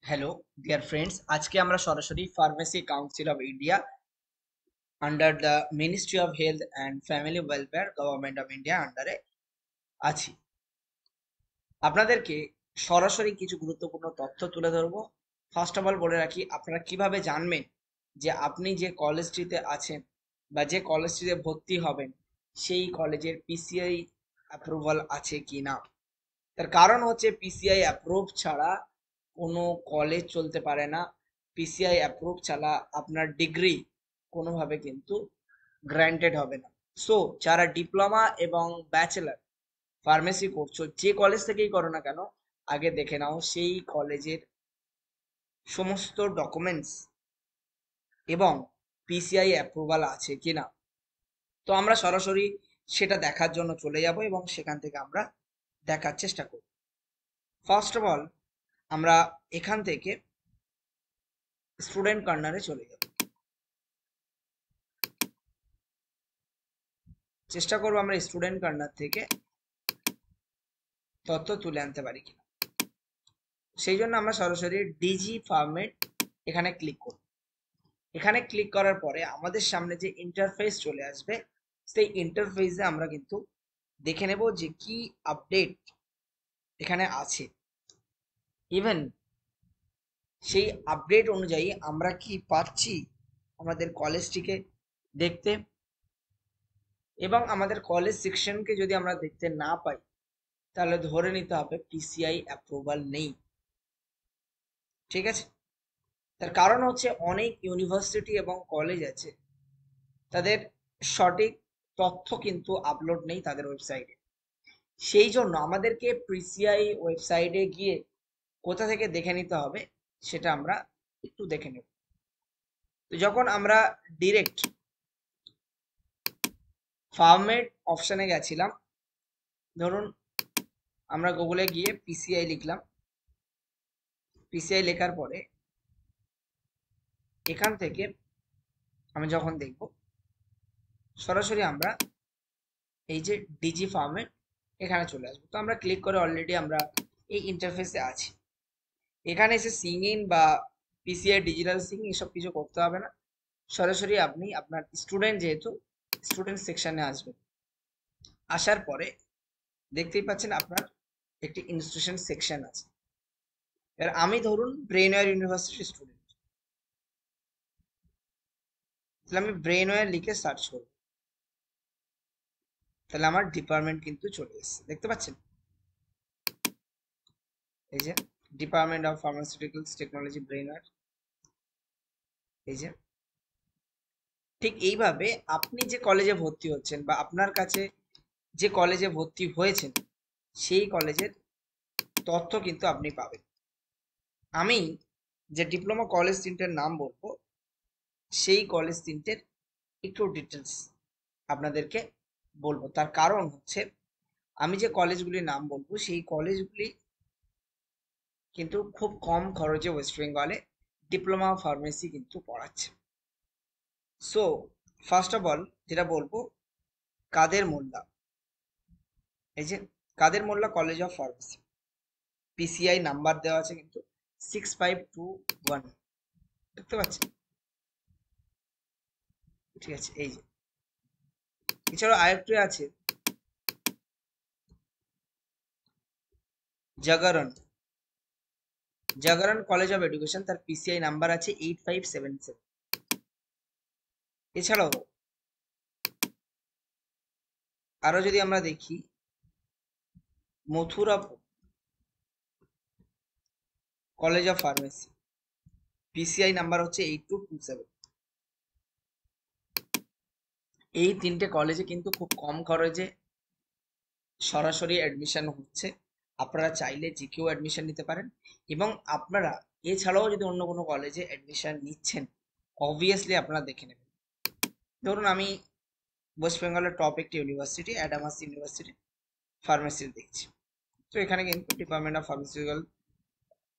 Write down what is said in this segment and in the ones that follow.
Hello dear friends, আজকে আমরা সরাসরি pharmacy council of India under the ministry of health and family welfare government of India আন্ডারে আছি। আপনাদেরকে সরাসরি কিছু গুরুত্বপূর্ণ তথ্য তুলে ধরবো। ফার্স্ট অফ অল বলে রাখি, আপনারা কিভাবে জানবেন যে আপনি যে কলেজটিতে আছেন বা যে কলেজটিতে ভর্তি হবেন সেই কলেজের পিসিআই অ্যাপ্রুভাল আছে কি না। তার কারণ হচ্ছে পিসিআই অ্যাপ্রুভ ছাড়া কোনো কলেজ চলতে পারে না। পিসিআই অ্যাপ্রুভ ছাড়া আপনার ডিগ্রি কোনোভাবে কিন্তু গ্র্যান্টেড হবে না। সো যারা ডিপ্লোমা এবং ব্যাচেলার ফার্মেসি করছো, যে কলেজ থেকেই করো না কেন, আগে দেখে নাও সেই কলেজের সমস্ত ডকুমেন্টস এবং পিসিআই অ্যাপ্রুভাল আছে কিনা। তো আমরা সরাসরি সেটা দেখার জন্য চলে যাব এবং সেখান থেকে আমরা দেখার চেষ্টা করব। ফার্স্ট অফ অল আমরা এখান থেকে স্টুডেন্ট কর্নারে চলে যাব। চেষ্টা করবো আমরা স্টুডেন্ট কর্নার থেকে তথ্য তুলে আনতে পারি কিনা। সেই জন্য আমরা সরাসরি ডিজি ফরম্যাট এখানে ক্লিক করব। এখানে ক্লিক করার পরে আমাদের সামনে যে ইন্টারফেস চলে আসবে, সেই ইন্টারফেসে আমরা কিন্তু দেখে নেব যে কি আপডেট এখানে আছে। ইভেন সেই আপডেট অনুযায়ী আমরা কি পাচ্ছি আমাদের কলেজটিকে দেখতে, এবং আমাদের কলেজ সেকশনকে যদি আমরা দেখতে না পাই তাহলে ধরে নিতে হবে পিসিআই অ্যাপ্রুভাল নেই। ঠিক আছে? তার কারণ হচ্ছে অনেক ইউনিভার্সিটি এবং কলেজ আছে, তাদের সঠিক তথ্য কিন্তু আপলোড নেই তাদের ওয়েবসাইটে। সেই জন্য আমাদেরকে পিসিআই ওয়েবসাইটে গিয়ে কোথা থেকে দেখে নিতে হবে সেটা আমরা একটু দেখে নেব। তো যখন আমরা ডিরেক্ট ফরম্যাট অপশনে গেছিলাম, ধরুন আমরা গুগলে গিয়ে পিসিআই লিখলাম। পিসিআই লেখার পরে এখান থেকে আমি যখন দেখব, সরাসরি আমরা এই যে ডিজি ফার্মে এখানে চলে আসবো। তো আমরা ক্লিক করে অলরেডি আমরা এই ইন্টারফেসে আছি। এখানে এসে সিং ইন বা পিসিআই ডিজিটাল সিং এসব কিছু করতে হবে না। সরাসরি আপনি আপনার স্টুডেন্ট, যেহেতু স্টুডেন্ট সেকশনে আসবেন। আসার পরে দেখতেই পাচ্ছেন আপনার একটি ইনস্টিটিউশন সেকশন আছে। এবার আমি ধরুন ব্রেনওয়্যার ইউনিভার্সিটির স্টুডেন্ট, তাহলে আমি ব্রেনওয়্যার লিখে সার্চ করব। তাহলে আমার ডিপার্টমেন্ট কিন্তু চলে এসেছে, দেখতে পাচ্ছেন এই যে department of pharmaceuticals technology Brainware. এই যে ঠিক এইভাবে আপনি যে কলেজে ভর্তি হচ্ছেন বা আপনার কাছে যে কলেজে ভর্তি হয়েছেন সেই কলেজের তথ্য কিন্তু আপনি পাবেন। আমি যে ডিপ্লোমা কলেজ তিনটের নাম বলবো, সেই কলেজ তিনটের একটু ডিটেলস আপনাদেরকে বলবো। তার কারণ হচ্ছে আমি যে কলেজগুলির নাম বলবো সেই কলেজগুলি কিন্তু খুব কম খরচে ওয়েস্ট বেঙ্গলে ডিপ্লোমা ফার্মেসি কিন্তু পড়াচ্ছে। সো ফার্স্ট অফ অল যেটা বলবো, কাদের মোল্লা। এই যে Kader Molla college of pharmacy, PCI number দেওয়া আছে কিন্তু 6521, দেখতে পাচ্ছেন? ঠিক আছে, এই যে এছাড়াও আরেকটি আছে জাগরণ, জাগরণ কলেজ অফ এডুকেশন, তার পিসিআই নাম্বার আছে 8577। এছাড়াও আরো যদি আমরা দেখি, Mathurapur college of pharmacy, PCI number হচ্ছে 8227। এই তিনটে কলেজে কিন্তু খুব কম খরচে সরাসরি অ্যাডমিশন হচ্ছে। আপনারা চাইলে যে কেউ অ্যাডমিশন নিতে পারেন, এবং আপনারা এছাড়াও যদি অন্য কোনো কলেজে অ্যাডমিশন নিচ্ছেন, অবভিয়াসলি আপনারা দেখে নেবেন। ধরুন আমি ওয়েস্ট বেঙ্গলের টপ একটি ইউনিভার্সিটি অ্যাডামাস ইউনিভার্সিটি ফার্মেসি দেখছি। তো এখানে কিন্তু department of pharmaceutical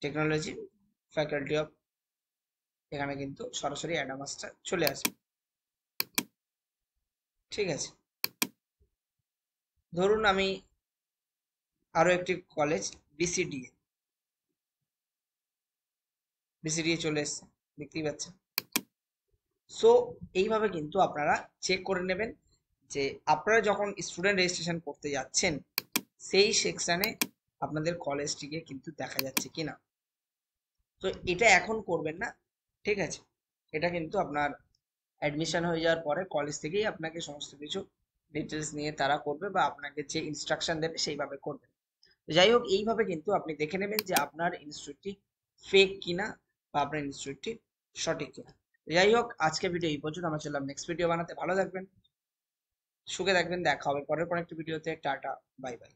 technology, faculty of, এখানে কিন্তু সরাসরি অ্যাডামাসটা চলে আসবে। ঠিক আছে, ধরুন আমি আরো একটি কলেজ বিসিডিএ, বিসিডিএ চলে এসছে, দেখতেই পাচ্ছেন। সো এইভাবে কিন্তু আপনারা চেক করে নেবেন যে আপনারা যখন স্টুডেন্ট রেজিস্ট্রেশন করতে যাচ্ছেন সেই সেকশনে আপনাদের কলেজটিকে কিন্তু দেখা যাচ্ছে কিনা। তো এটা এখন করবেন না, ঠিক আছে? এটা কিন্তু আপনার অ্যাডমিশন হয়ে যাওয়ার পরে কলেজ থেকেই আপনাকে সমস্ত কিছু ডিটেলস নিয়ে তারা করবে, বা আপনাকে যে ইনস্ট্রাকশন দেবে সেইভাবে করবে। যাই হোক, এইভাবে কিন্তু আপনি দেখে নেবেন যে আপনার ইনস্টিটিউটটি ফেক কিনা বা আপনার ইনস্টিটিউটটি সঠিক কিনা। যাই হোক, আজকে ভিডিও এই পর্যন্ত। আমরা চললাম নেক্সট ভিডিও বানাতে। ভালো থাকবেন, সুখে থাকবেন, দেখা হবে পরের কোনো একটা ভিডিওতে। Tata, bye bye.